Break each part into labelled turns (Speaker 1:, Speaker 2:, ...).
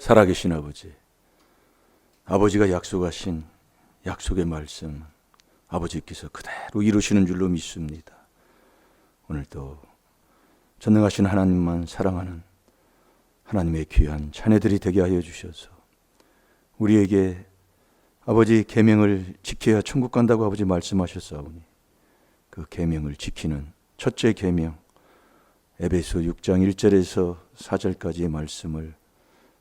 Speaker 1: 살아계신 아버지, 아버지가 약속하신 약속의 말씀 아버지께서 그대로 이루시는 줄로 믿습니다. 오늘도 전능하신 하나님만 사랑하는 하나님의 귀한 자녀들이 되게 하여 주셔서 우리에게 아버지 계명을 지켜야 천국 간다고 아버지 말씀하셨사오니 그 계명을 지키는 첫째 계명 에베소 6장 1절에서 4절까지의 말씀을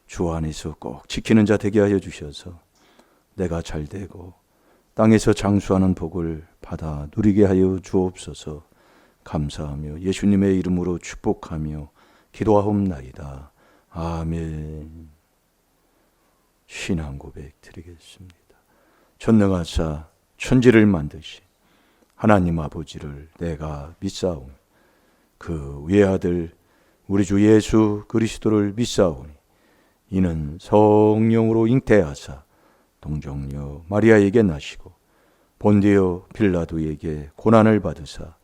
Speaker 1: 주 안에서 꼭 지키는 자 되게 하여 주셔서 내가 잘되고 땅에서 장수하는 복을 받아 누리게 하여 주옵소서. 감사하며 예수님의 이름으로 축복하며 기도하옵나이다. 아멘. 신앙 고백 드리겠습니다. 전능하사 천지를 만드신 하나님 아버지를 내가 믿사오니 그 외아들 우리 주 예수 그리스도를 믿사오니 이는 성령으로 잉태하사 동정녀 마리아에게 나시고 본디오 빌라도에게 고난을 받으사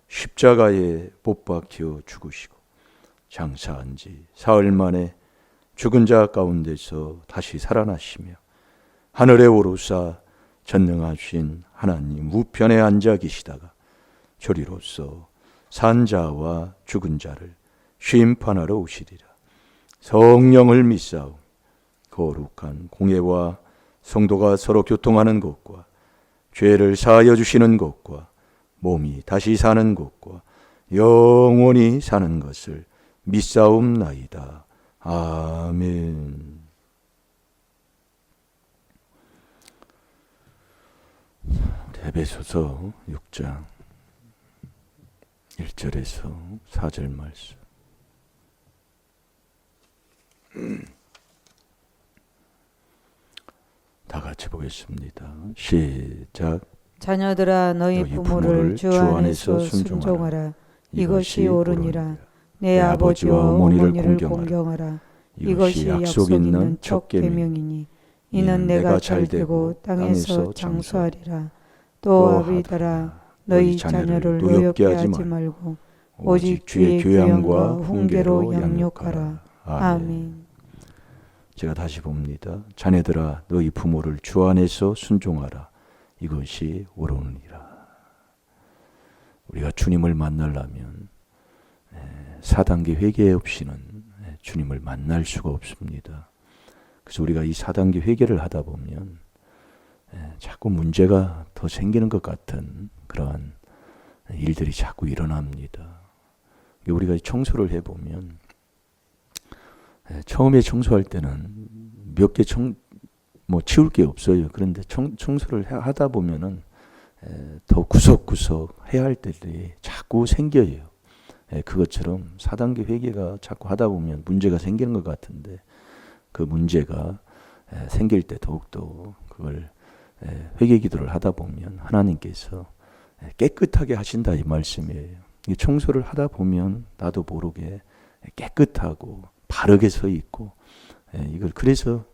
Speaker 1: 십자가에 못 박혀 죽으시고 장사한 지 사흘 만에 죽은 자 가운데서 다시 살아나시며 하늘에 오르사 전능하신 하나님 우편에 앉아 계시다가 저리로서 산 자와 죽은 자를 심판하러 오시리라. 성령을 믿사오. 거룩한 공예와 성도가 서로 교통하는 것과 죄를 사하여 주시는 것과 몸이 다시 사는 것과 영원히 사는 것을 믿사옵나이다. 아멘. 에베소서 6장 1절에서 4절 말씀. 다 같이 보겠습니다. 시작.
Speaker 2: 자녀들아 너희 부모를 주 안에서 순종하라. 이것이 옳으니라. 내 아버지와 어머니를 공경하라. 이것이 약속 있는 첫 계명이니 이는 내가 잘되고 땅에서 장수하리라. 또 아비들아 너희 자녀를 노엽게 하지 말고 오직 주의 교양과 훈계로 양육하라. 아멘.
Speaker 1: 제가 다시 봅니다. 자녀들아 너희 부모를 주 안에서 순종하라. 이것이 옳으니라. 우리가 주님을 만나려면 4단계 회개 없이는 주님을 만날 수가 없습니다. 그래서 우리가 이 4단계 회개를 하다 보면 자꾸 문제가 더 생기는 것 같은 그러한 일들이 자꾸 일어납니다. 우리가 청소를 해보면 처음에 청소할 때는 몇 개 치울 게 없어요. 그런데 청소를 하다 보면은 더 구석구석 해야 할 때들이 자꾸 생겨요. 그것처럼 4단계 회개가 자꾸 하다 보면 문제가 생기는 것 같은데 그 문제가 생길 때 더욱더 그걸 회개 기도를 하다 보면 하나님께서 깨끗하게 하신다 이 말씀이에요. 청소를 하다 보면 나도 모르게 깨끗하고 바르게 서 있고 이걸 그래서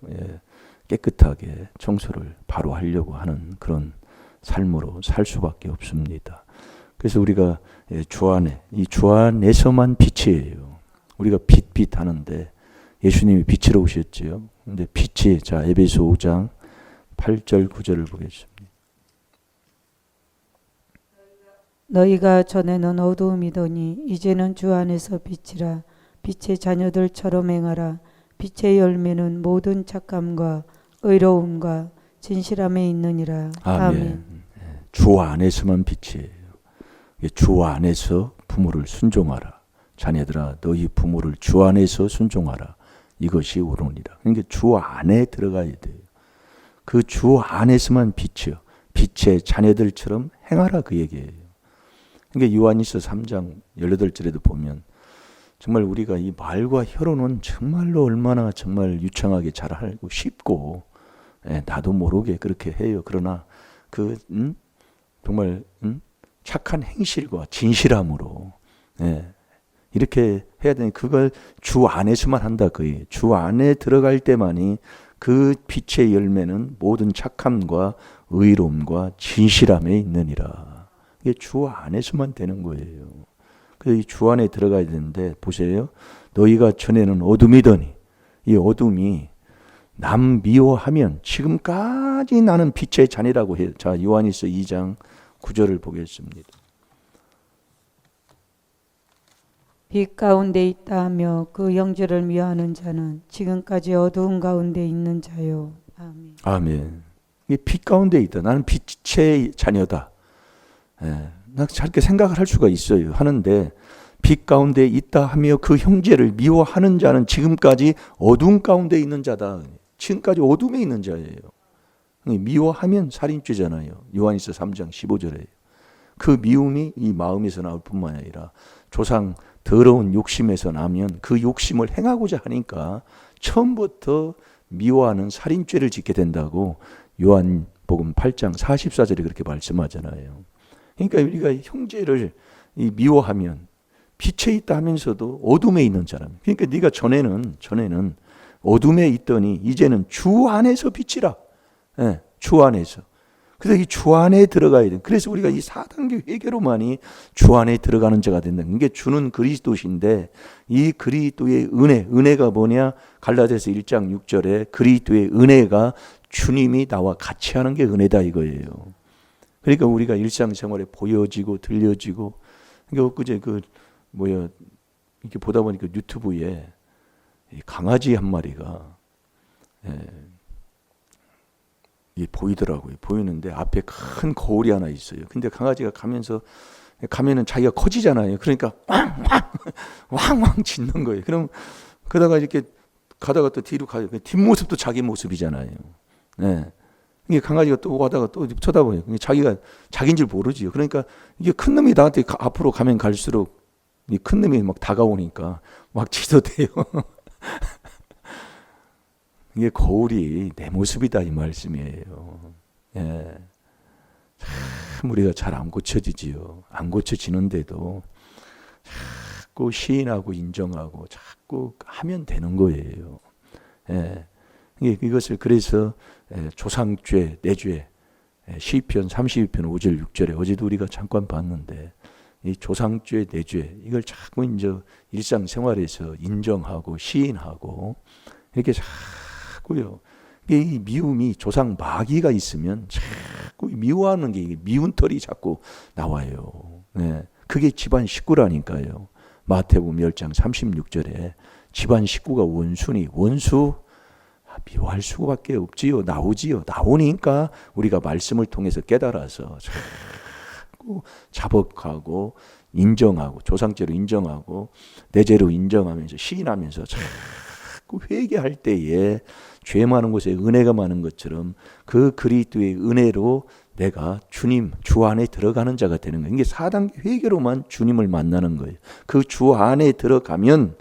Speaker 1: 깨끗하게 청소를 바로 하려고 하는 그런 삶으로 살 수밖에 없습니다. 그래서 우리가 주 안에 이 주 안에서만 빛이에요. 우리가 빛 하는데 예수님이 빛으로 오셨지요. 근데 빛이 자 에베소 5장 8절 9절을 보겠습니다.
Speaker 2: 너희가 전에는 어두움이더니 이제는 주 안에서 빛이라. 빛의 자녀들처럼 행하라. 빛의 열매는 모든 착함과 의로움과 진실함에 있느니라. 아멘.
Speaker 1: 주 안에서만 빛이에요. 주 안에서 부모를 순종하라. 자녀들아 너희 부모를 주 안에서 순종하라. 이것이 옳으니라. 그러니까 주 안에 들어가야 돼요. 그 주 안에서만 빛이요. 빛의 자녀들처럼 행하라 그 얘기예요. 그러니까 요한일서 3장 18절에도 보면 정말 우리가 이 말과 혀로는 정말로 얼마나 정말 유창하게 잘하고 쉽고 나도 모르게 그렇게 해요. 그러나 그 정말 착한 행실과 진실함으로 이렇게 해야 되니 그걸 주 안에서만 한다 그예요. 주 안에 들어갈 때만이 그 빛의 열매는 모든 착함과 의로움과 진실함에 있느니라. 이게 주 안에서만 되는 거예요. 그래서 이 주 안에 들어가야 되는데 보세요. 너희가 전에는 어둠이더니 이 어둠이 남 미워하면 지금까지 나는 빛의 자녀라고 해요. 자, 요한일서 2장 9절을 보겠습니다.
Speaker 2: 빛 가운데 있다 하며 그 형제를 미워하는 자는 지금까지 어두운 가운데 있는 자요. 아멘.
Speaker 1: 아멘. 이게 빛 가운데 있다. 나는 빛의 자녀다. 예, 나 저렇게 생각을 할 수가 있어요. 하는데 빛 가운데 있다 하며 그 형제를 미워하는 자는 지금까지 어둠 가운데 있는 자다. 지금까지 어둠에 있는 자예요. 미워하면 살인죄잖아요. 요한일서 3장 15절에. 그 미움이 이 마음에서 나올 뿐만 아니라 조상 더러운 욕심에서 나면 그 욕심을 행하고자 하니까 처음부터 미워하는 살인죄를 짓게 된다고 요한복음 8장 44절에 그렇게 말씀하잖아요. 그러니까 우리가 형제를 미워하면 빛에 있다 하면서도 어둠에 있는 사람. 그러니까 네가 전에는 어둠에 있더니 이제는 주 안에서 빛이라. 예, 주 안에서. 그래서 이 주 안에 들어가야 돼. 그래서 우리가 이 4단계 회개로만이 주 안에 들어가는 자가 된다. 이게 주는 그리스도신데 이 그리스도의 은혜가 뭐냐? 갈라디아서 1장 6절에 그리스도의 은혜가 주님이 나와 같이 하는 게 은혜다 이거예요. 그러니까 우리가 일상생활에 보여지고 들려지고 그러니까 엊그제 이렇게 보다 보니까 유튜브에 강아지 한 마리가 보이더라고요. 보이는데 앞에 큰 거울이 하나 있어요. 근데 강아지가 가면은 자기가 커지잖아요. 그러니까 왕왕 짖는 거예요. 그럼 그러다가 이렇게 가다가 또 뒤로 가요. 뒷모습도 자기 모습이잖아요. 네. 이게 강아지가 또 가다가 또 쳐다보요. 자기가 자기인 줄 모르지요. 그러니까 이게 큰 놈이 나한테 앞으로 가면 갈수록 이 큰 놈이 막 다가오니까 막 짖어대요. 이게 거울이 내 모습이다 이 말씀이에요. 예. 참 우리가 잘 안 고쳐지지요. 안 고쳐지는데도 자꾸 시인하고 인정하고 자꾸 하면 되는 거예요. 예. 이것을 그래서 조상죄, 내죄, 시편 32편 5절 6절에 어제도 우리가 잠깐 봤는데 이 조상죄, 내죄 이걸 자꾸 이제 일상생활에서 인정하고 시인하고 이렇게 자꾸요. 이 미움이 조상 마귀가 있으면 자꾸 미워하는 게 미운 털이 자꾸 나와요. 네. 그게 집안 식구라니까요. 마태복음 10장 36절에 집안 식구가 원수니 원수 미워할 수밖에 없지요. 나오니까 우리가 말씀을 통해서 깨달아서 자꾸 자복하고 인정하고 조상죄로 인정하고 내죄로 인정하면서 시인하면서 자꾸 회개할 때에 죄 많은 곳에 은혜가 많은 것처럼 그 그리스도의 은혜로 내가 주님 주 안에 들어가는 자가 되는 거예요. 이게 4단계 회개로만 주님을 만나는 거예요. 그 주 안에 들어가면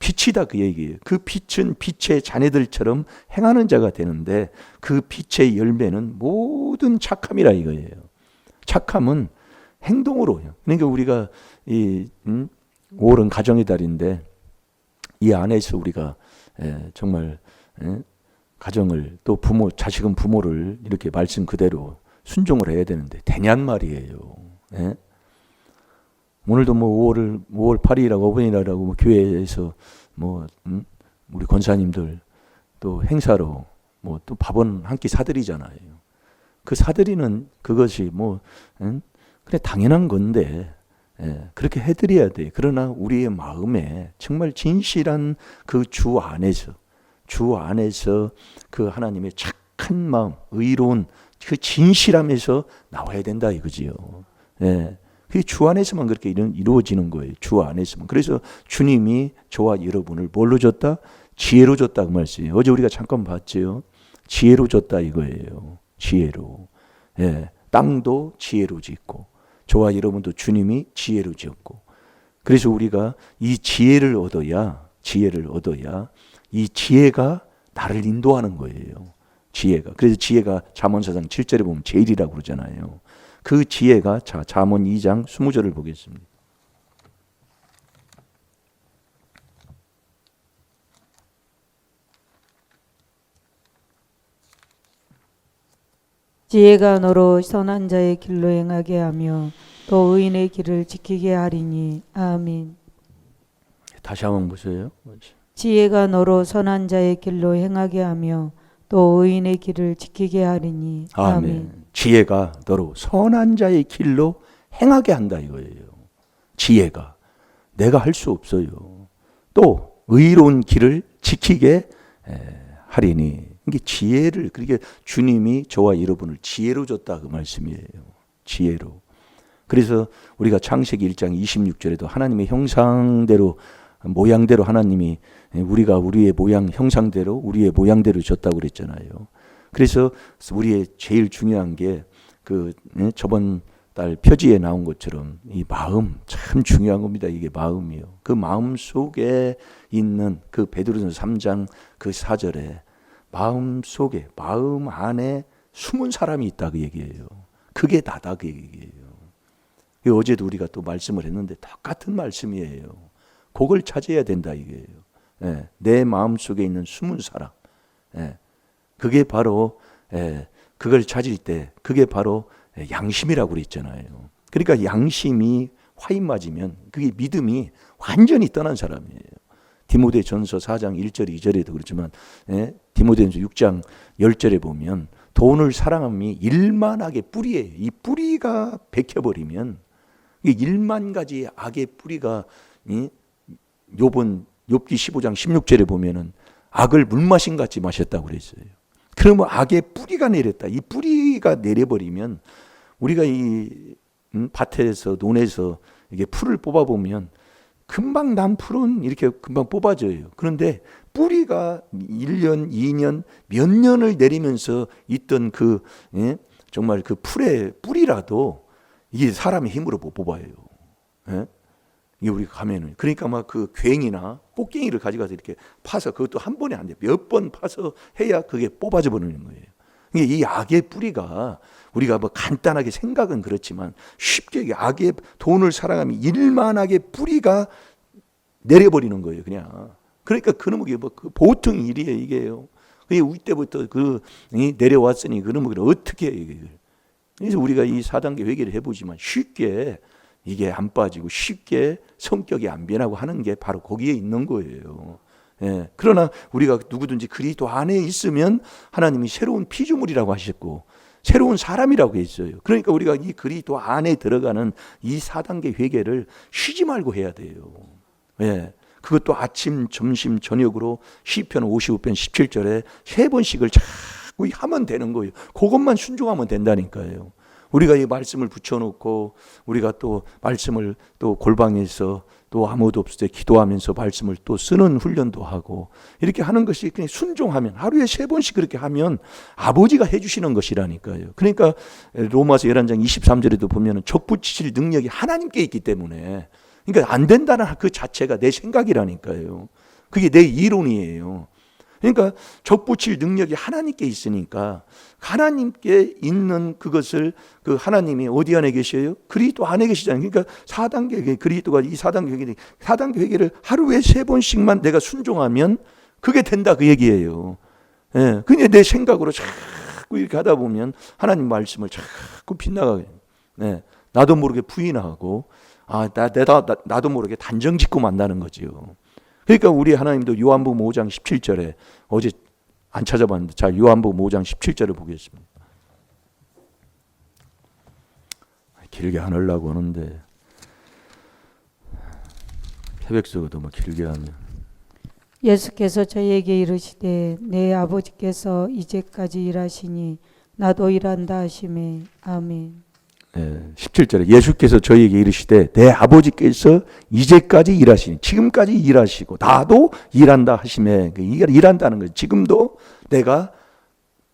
Speaker 1: 빛이다 그 얘기예요. 그 빛은 빛의 자녀들처럼 행하는 자가 되는데 그 빛의 열매는 모든 착함이라 이거예요. 착함은 행동으로요. 그러니까 우리가 5월은 가정의 달인데 이 안에서 우리가 정말 가정을 또 자식은 부모를 이렇게 말씀 그대로 순종을 해야 되는데 되냔 말이에요. 오늘도 5월 8일이라고 어버이날이라고 교회에서 우리 권사님들 또 행사로 또 밥은 한 끼 사드리잖아요. 그 사드리는 그것이 그래 당연한 건데 그렇게 해드려야 돼. 그러나 우리의 마음에 정말 진실한 그 주 안에서 그 하나님의 착한 마음, 의로운 그 진실함에서 나와야 된다 이거지요. 그게 주 안에서만 그렇게 이루어지는 거예요. 주 안에서만. 그래서 주님이 저와 여러분을 뭘로 줬다? 지혜로 줬다 그 말씀이에요. 어제 우리가 잠깐 봤죠. 지혜로 줬다 이거예요. 지혜로. 땅도 지혜로 짓고 저와 여러분도 주님이 지혜로 지었고 그래서 우리가 이 지혜를 얻어야 이 지혜가 나를 인도하는 거예요. 지혜가. 그래서 지혜가 잠언4장 7절에 보면 제일이라고 그러잖아요. 그 지혜가 잠언 2장 20절을 보겠습니다.
Speaker 2: 지혜가 너로 선한 자의 길로 행하게 하며 또 의인의 길을 지키게 하리니. 아멘.
Speaker 1: 다시 한번 보세요.
Speaker 2: 지혜가 너로 선한 자의 길로 행하게 하며 또 의인의 길을 지키게 하리니.
Speaker 1: 아멘. 지혜가 너로 선한 자의 길로 행하게 한다 이거예요. 지혜가. 내가 할 수 없어요. 또 의로운 길을 지키게 하리니. 이게 지혜를, 그렇게 주님이 저와 여러분을 지혜로 줬다 그 말씀이에요. 지혜로. 그래서 우리가 창세기 1장 26절에도 하나님의 형상대로, 모양대로 하나님이 우리가 우리의 모양, 형상대로 우리의 모양대로 줬다고 그랬잖아요. 그래서 우리의 제일 중요한 게 그 저번 달 표지에 나온 것처럼 이 마음 참 중요한 겁니다. 이게 마음이요. 그 마음 속에 있는 그 베드로전서 3장 그 4절에 마음 속에, 마음 안에 숨은 사람이 있다 그 얘기예요. 그게 나다 그 얘기예요. 어제도 우리가 또 말씀을 했는데 똑같은 말씀이에요. 그걸 찾아야 된다 이게요. 예, 내 마음 속에 있는 숨은 사람. 예, 그게 바로 그걸 찾을 때 그게 바로 양심이라고 그랬잖아요. 그러니까 양심이 화인 맞으면 그게 믿음이 완전히 떠난 사람이에요. 디모데전서 4장 1절 2절에도 그렇지만 디모데전서 6장 10절에 보면 돈을 사랑함이 일만하게 뿌리예요. 이 뿌리가 백혀버리면 일만 가지 악의 뿌리가 욥기 15장 16절에 보면은 악을 물마신 같이 마셨다고 그랬어요. 그러면 악의 뿌리가 내렸다. 이 뿌리가 내려버리면 우리가 이 밭에서 논에서 이게 풀을 뽑아보면 금방 난 풀은 이렇게 금방 뽑아져요. 그런데 뿌리가 1년, 2년, 몇 년을 내리면서 있던 그 정말 그 풀의 뿌리라도 이게 사람의 힘으로 못 뽑아요. 이게 우리가 가면은 그러니까 막 그 괭이나 꽃갱이를 가져가서 이렇게 파서 그것도 한 번에 안 돼. 몇 번 파서 해야 그게 뽑아져 버리는 거예요. 이 악의 뿌리가 우리가 뭐 간단하게 생각은 그렇지만 쉽게 악의 돈을 사랑하면 일만하게 뿌리가 내려버리는 거예요. 그냥. 그러니까 그놈의 뭐 그 보통 일이에요. 이게요. 우리 때부터 그 내려왔으니 그놈을 어떻게 해요. 그래서 우리가 이 4단계 회개를 해보지만 쉽게 이게 안 빠지고 쉽게 성격이 안 변하고 하는 게 바로 거기에 있는 거예요. 예. 그러나 우리가 누구든지 그리스도 안에 있으면 하나님이 새로운 피조물이라고 하셨고 새로운 사람이라고 했어요. 그러니까 우리가 이 그리스도 안에 들어가는 이 4단계 회개를 쉬지 말고 해야 돼요. 예. 그것도 아침, 점심, 저녁으로 시편 55편 17절에 3번씩을 자꾸 하면 되는 거예요. 그것만 순종하면 된다니까요. 우리가 이 말씀을 붙여놓고 우리가 또 말씀을 또 골방에서 또 아무도 없을 때 기도하면서 말씀을 또 쓰는 훈련도 하고 이렇게 하는 것이 그냥 순종하면 하루에 3번씩 그렇게 하면 아버지가 해주시는 것이라니까요. 그러니까 로마서 11장 23절에도 보면 적붙이실 능력이 하나님께 있기 때문에 그러니까 안 된다는 그 자체가 내 생각이라니까요. 그게 내 이론이에요. 그러니까 적붙일 능력이 하나님께 있으니까 하나님께 있는 그것을 그 하나님이 어디 안에 계셔요? 그리스도 안에 계시잖아요. 그러니까 4단계 회개, 그리스도가 이 4단계 회개를 하루에 3번씩만 내가 순종하면 그게 된다 그 얘기예요. 예. 그냥 내 생각으로 자꾸 이렇게 하다 보면 하나님 말씀을 자꾸 빗나가게. 예. 나도 모르게 부인하고 나도 모르게 단정 짓고 만나는 거지요. 그러니까 우리 하나님도 요한복음 5장 17절에 어제 안 찾아봤는데 자 요한복음 5장 17절을 보겠습니다. 길게 안 하려고 하는데 태백서도 뭐 길게 하면
Speaker 2: 예수께서 저에게 이르시되 내 아버지께서 이제까지 일하시니 나도 일한다 하시매. 아멘.
Speaker 1: 17절에 예수께서 저희에게 이르시되 내 아버지께서 이제까지 일하시니 지금까지 일하시고 나도 일한다 하시매. 일한다는 거예요. 지금도 내가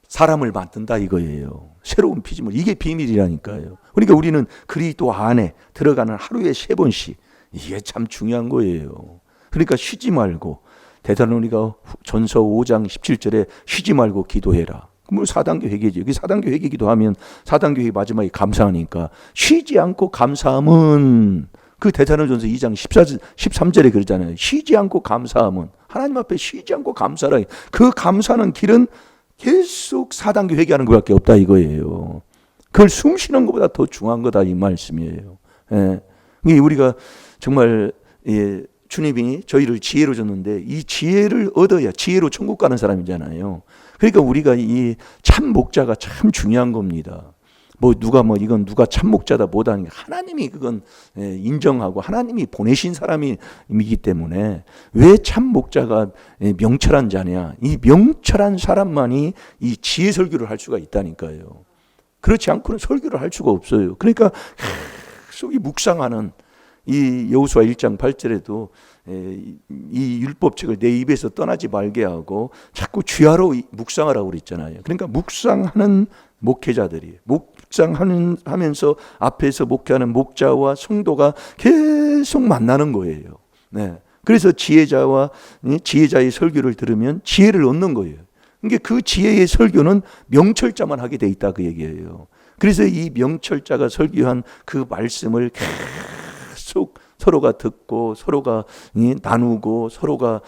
Speaker 1: 사람을 만든다 이거예요. 새로운 피조물. 이게 비밀이라니까요. 그러니까 우리는 그리스도 안에 들어가는 하루에 3번씩 이게 참 중요한 거예요. 그러니까 쉬지 말고 데살로니가 전서 5장 17절에 쉬지 말고 기도해라. 그럼 4단계 회개지. 여기 4단계 회개 기도하면 4단계 회개 마지막에 감사하니까 쉬지 않고 감사함은 그 데살로니가전서 2장 13절에 그러잖아요. 쉬지 않고 감사함은 하나님 앞에 쉬지 않고 감사라. 그 감사하는 길은 계속 4단계 회개하는 것밖에 없다 이거예요. 그걸 숨 쉬는 것보다 더 중요한 거다 이 말씀이에요. 예. 우리가 정말 주님이 저희를 지혜로 줬는데 이 지혜를 얻어야 지혜로 천국 가는 사람이잖아요. 그러니까 우리가 이 참 목자가 참 중요한 겁니다. 이건 누가 참 목자다 못하는 게 하나님이 그건 인정하고 하나님이 보내신 사람이기 때문에 왜 참 목자가 명철한 자냐? 이 명철한 사람만이 이 지혜 설교를 할 수가 있다니까요. 그렇지 않고는 설교를 할 수가 없어요. 그러니까 속이 묵상하는 이 여호수아 1장 8절에도 이 율법책을 내 입에서 떠나지 말게 하고 자꾸 주야로 묵상하라고 그랬잖아요. 그러니까 묵상하는 목회자들이 묵상하면서 앞에서 목회하는 목자와 성도가 계속 만나는 거예요. 네. 그래서 지혜자의 설교를 들으면 지혜를 얻는 거예요. 그러니까 그 지혜의 설교는 명철자만 하게 돼 있다 그 얘기예요. 그래서 이 명철자가 설교한 그 말씀을 계속 서로가 듣고 서로가 나누고 서로가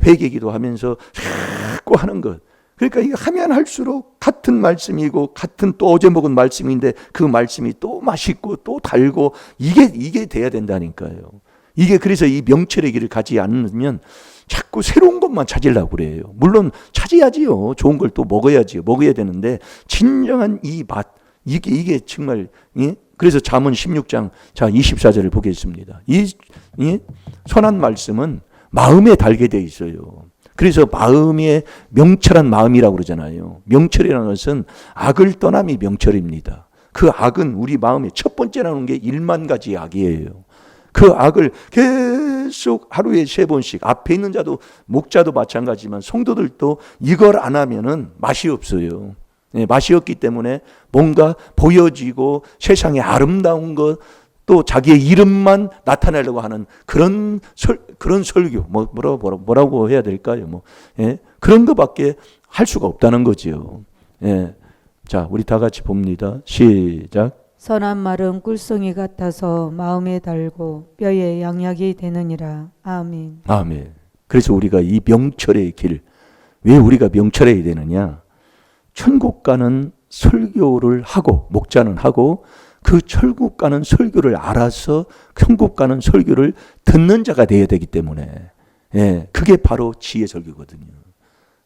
Speaker 1: 회개기도 하면서 자꾸 하는 것. 그러니까 이게 하면 할수록 같은 말씀이고 같은 또 어제 먹은 말씀인데 그 말씀이 또 맛있고 또 달고 이게 돼야 된다니까요. 이게 그래서 이 명철의 길을 가지 않으면 자꾸 새로운 것만 찾으려고 그래요. 물론 찾아야지요. 좋은 걸 또 먹어야지요. 먹어야 되는데 진정한 이 맛 이게 정말 그래서 잠언 16장 24절을 보겠습니다. 이 선한 말씀은 마음에 달게 돼 있어요. 그래서 마음에 명철한 마음이라고 그러잖아요. 명철이라는 것은 악을 떠남이 명철입니다. 그 악은 우리 마음에 첫 번째 나오는 게 1만 가지 악이에요. 그 악을 계속 하루에 3번씩 앞에 있는 자도 목자도 마찬가지지만 성도들도 이걸 안 하면은 맛이 없어요. 맛이 없기 때문에 뭔가 보여지고 세상에 아름다운 것 또 자기의 이름만 나타내려고 하는 그런 설교 뭐라고 해야 될까요? 그런 것밖에 할 수가 없다는 거지요. 자, 우리 다 같이 봅니다. 시작.
Speaker 2: 선한 말은 꿀송이 같아서 마음에 달고 뼈에 양약이 되느니라. 아멘.
Speaker 1: 아멘. 그래서 우리가 이 명철의 길, 왜 우리가 명철해야 되느냐? 천국 가는 설교를 하고 목자는 하고 그 천국 가는 설교를 알아서 천국 가는 설교를 듣는 자가 되어야 되기 때문에 그게 바로 지혜 설교거든요.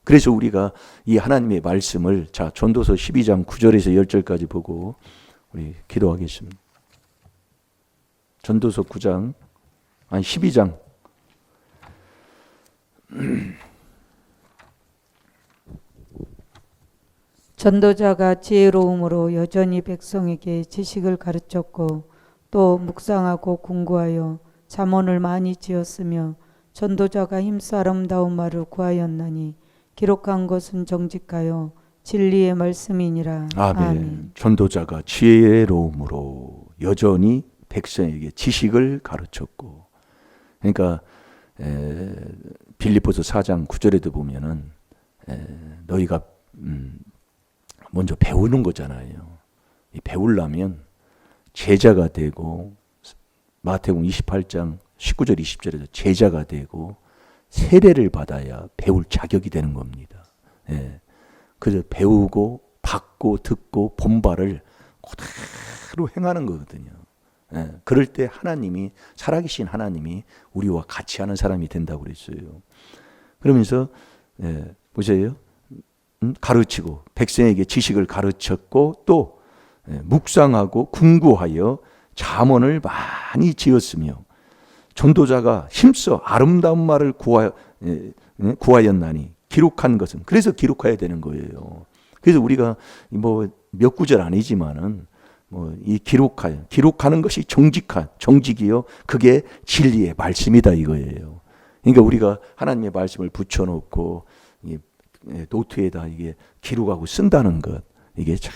Speaker 1: 그래서 우리가 이 하나님의 말씀을 전도서 12장 9절에서 10절까지 보고 우리 기도하겠습니다. 전도서 12장
Speaker 2: 전도자가 지혜로움으로 여전히 백성에게 지식을 가르쳤고 또 묵상하고 궁구하여 잠언을 많이 지었으며 전도자가 힘써 아름다운 말을 구하였나니 기록한 것은 정직하여 진리의 말씀이니라.
Speaker 1: 아멘. 전도자가 지혜로움으로 여전히 백성에게 지식을 가르쳤고, 그러니까 빌립보서 4장 9절에도 보면은 너희가 먼저 배우는 거잖아요. 이 배우려면 제자가 되고 마태복음 28장 19절 20절에서 제자가 되고 세례를 받아야 배울 자격이 되는 겁니다. 그래서 배우고 받고 듣고 본바를 그대로 행하는 거거든요. 그럴 때 하나님이 살아계신 하나님이 우리와 같이 하는 사람이 된다고 그랬어요. 그러면서 보세요. 가르치고 백성에게 지식을 가르쳤고 또 묵상하고 궁구하여 잠언을 많이 지었으며 전도자가 힘써 아름다운 말을 구하였나니 기록한 것은 그래서 기록해야 되는 거예요. 그래서 우리가 몇 구절 아니지만은 이 기록하는 것이 정직이요 그게 진리의 말씀이다 이거예요. 그러니까 우리가 하나님의 말씀을 붙여놓고 노트에다 이게 기록하고 쓴다는 것 이게 참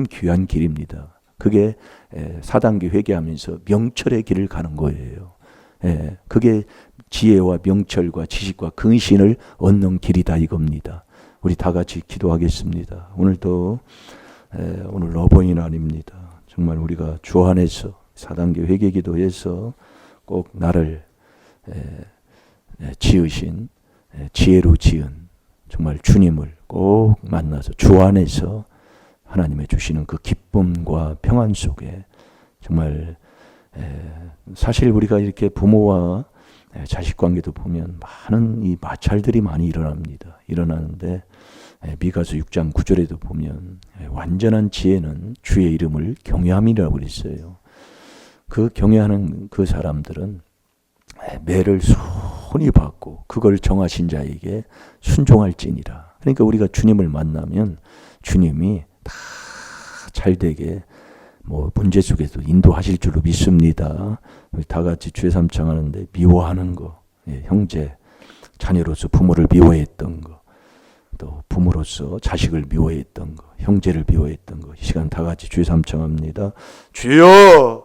Speaker 1: 귀한 길입니다. 그게 4단계 회개하면서 명철의 길을 가는 거예요. 그게 지혜와 명철과 지식과 근신을 얻는 길이다 이겁니다. 우리 다 같이 기도하겠습니다. 오늘도 오늘 어버이날입니다. 정말 우리가 주 안에서 4단계 회개 기도해서 꼭 나를 지으신 지혜로 지은 정말 주님을 꼭 만나서 주 안에서 하나님의 주시는 그 기쁨과 평안 속에 정말 사실 우리가 이렇게 부모와 자식 관계도 보면 많은 이 마찰들이 많이 일어나는데 미가서 6장 9절에도 보면 완전한 지혜는 주의 이름을 경외함이라고 그랬어요. 그 경외하는 그 사람들은 매를 손이 받고 그걸 정하신 자에게 순종할지니라. 그러니까 우리가 주님을 만나면 주님이 다 잘되게 문제 속에서 인도하실 줄로 믿습니다. 우리 다 같이 주의 삼창하는데 미워하는 거, 형제, 자녀로서 부모를 미워했던 거, 또 부모로서 자식을 미워했던 거, 형제를 미워했던 거, 이 시간 다 같이 주의 삼창합니다. 주여!